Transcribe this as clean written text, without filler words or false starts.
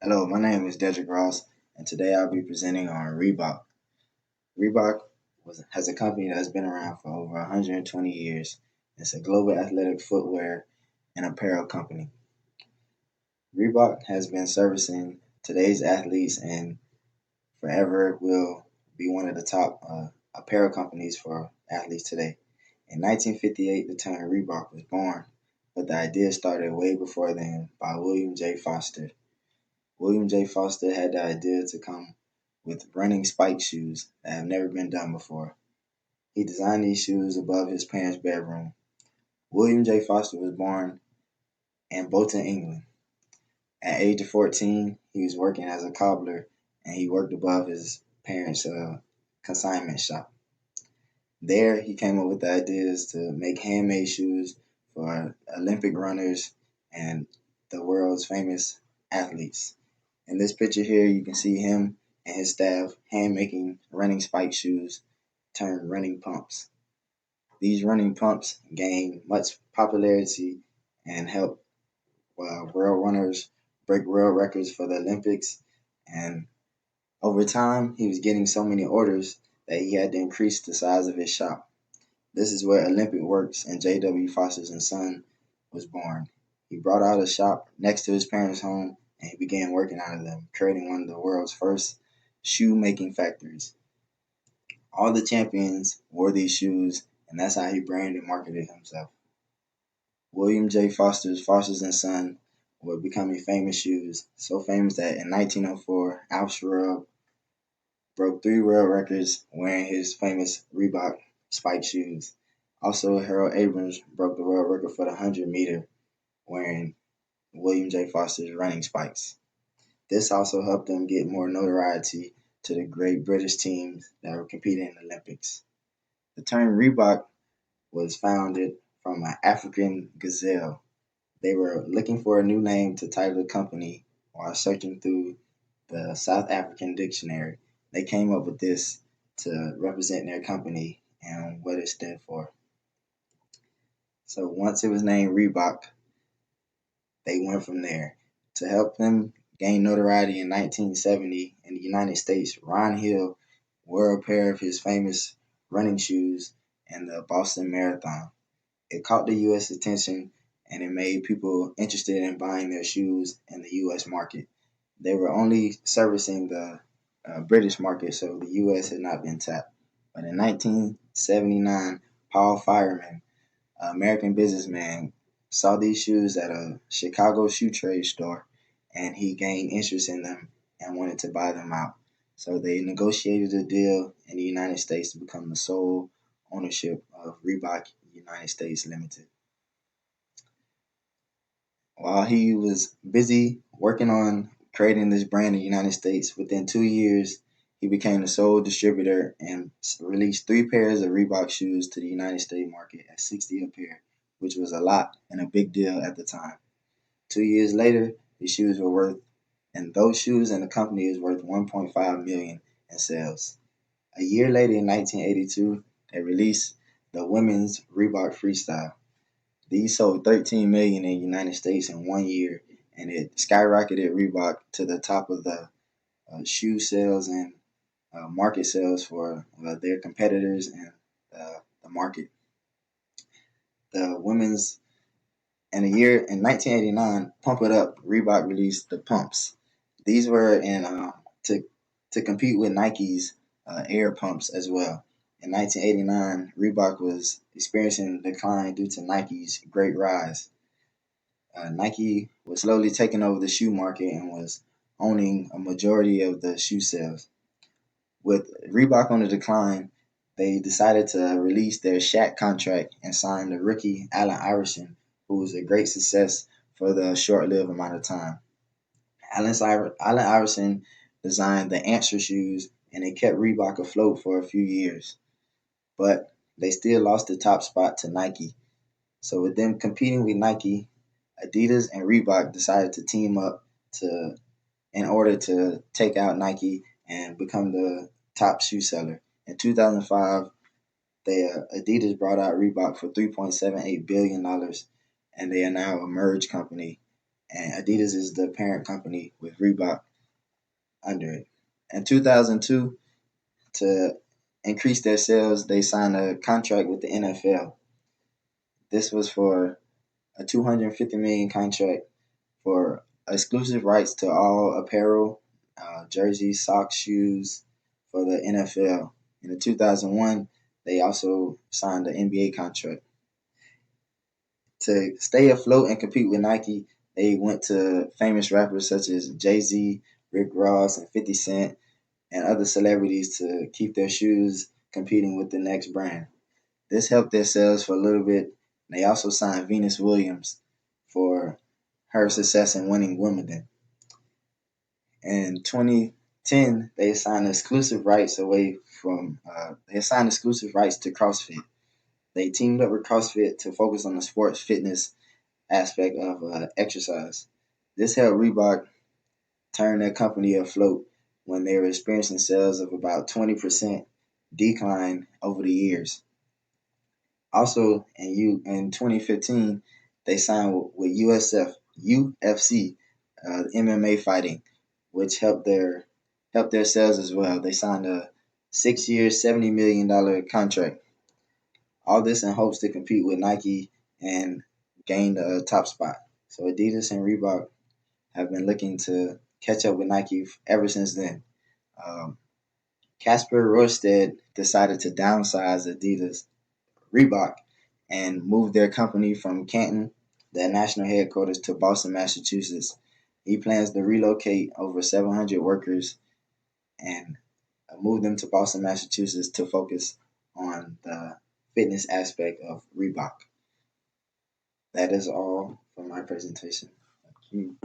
Hello, my name is Dedrick Ross, and today I'll be presenting on Reebok. Reebok has a company that has been around for over 120 years. It's a global athletic footwear and apparel company. Reebok has been servicing today's athletes and forever will be one of the top apparel companies for athletes today. In 1958, the term Reebok was born, but the idea started way before then by William J. Foster. William J. Foster had the idea to come with running spike shoes that have never been done before. He designed these shoes above his parents' bedroom. William J. Foster was born in Bolton, England. At age of 14, he was working as a cobbler and he worked above his parents' consignment shop. There, he came up with the ideas to make handmade shoes for Olympic runners and the world's famous athletes. In this picture here, you can see him and his staff hand making running spike shoes termed running pumps. These running pumps gained much popularity and helped world runners break world records for the Olympics. And over time, he was getting so many orders that he had to increase the size of his shop. This is where Olympic Works and J.W. Foster's and Son was born. He brought out a shop next to his parents' home and he began working out of them, creating one of the world's first shoe making factories. All the champions wore these shoes, and that's how he branded and marketed himself. William J. Foster's and Son were becoming famous shoes, so famous that in 1904, Al Sharab broke 3 world records wearing his famous Reebok spike shoes. Also, Harold Abrams broke the world record for the 100-meter wearing William J. Foster's running spikes. This also helped them get more notoriety to the great British teams that were competing in the Olympics. The term Reebok was founded from an African gazelle. They were looking for a new name to title the company while searching through the South African dictionary. They came up with this to represent their company and what it stood for. So once it was named Reebok, they went from there. To help them gain notoriety in 1970 in the United States, Ron Hill wore a pair of his famous running shoes in the Boston Marathon. It caught the U.S. attention and it made people interested in buying their shoes in the U.S. market. They were only servicing the British market, so the U.S. had not been tapped. But in 1979, Paul Fireman, an American businessman, saw these shoes at a Chicago shoe trade store and he gained interest in them and wanted to buy them out. So they negotiated a deal in the United States to become the sole ownership of Reebok United States Limited. While he was busy working on creating this brand in the United States, within 2 years, he became the sole distributor and released 3 pairs of Reebok shoes to the United States market at 60 a pair, which was a lot and a big deal at the time. 2 years later, the shoes were worth, and those shoes and the company is worth 1.5 million in sales. A year later, in 1982, they released the women's Reebok Freestyle. These sold 13 million in the United States in 1 year, and it skyrocketed Reebok to the top of the shoe sales and market sales for their competitors and the market. The women's in a year in 1989, Pump It Up, Reebok released the pumps. These were in to compete with Nike's Air pumps as well. In 1989, Reebok was experiencing a decline due to Nike's great rise. Nike was slowly taking over the shoe market and was owning a majority of the shoe sales. With Reebok on the decline, they decided to release their Shaq contract and sign the rookie Allen Iverson, who was a great success for the short-lived amount of time. Allen Iverson designed the Answer shoes, and it kept Reebok afloat for a few years. But they still lost the top spot to Nike. So with them competing with Nike, Adidas and Reebok decided to team up to in order to take out Nike and become the top shoe seller. In 2005, Adidas brought out Reebok for $3.78 billion, and they are now a merged company. and Adidas is the parent company with Reebok under it. In 2002, to increase their sales, they signed a contract with the NFL. This was for a 250 million contract for exclusive rights to all apparel, jerseys, socks, shoes for the NFL. In 2001, they also signed the NBA contract. To stay afloat and compete with Nike, they went to famous rappers such as Jay-Z, Rick Ross, and 50 Cent, and other celebrities to keep their shoes competing with the next brand. This helped their sales for a little bit. They also signed Venus Williams for her success in winning Wimbledon. In 2010, they signed exclusive rights to CrossFit. They teamed up with CrossFit to focus on the sports fitness aspect of exercise. This helped Reebok turn their company afloat when they were experiencing sales of about 20% decline over the years. Also, in 2015, they signed with UFC, MMA fighting, which helped their sales as well. They signed a 6 year, $70 million contract. All this in hopes to compete with Nike and gain the top spot. So Adidas and Reebok have been looking to catch up with Nike ever since then. Um, Casper Roysted decided to downsize Adidas Reebok and moved their company from Canton, their national headquarters, to Boston, Massachusetts. He plans to relocate over 700 workers and move them to Boston, Massachusetts to focus on the fitness aspect of Reebok. That is all for my presentation. Thank you.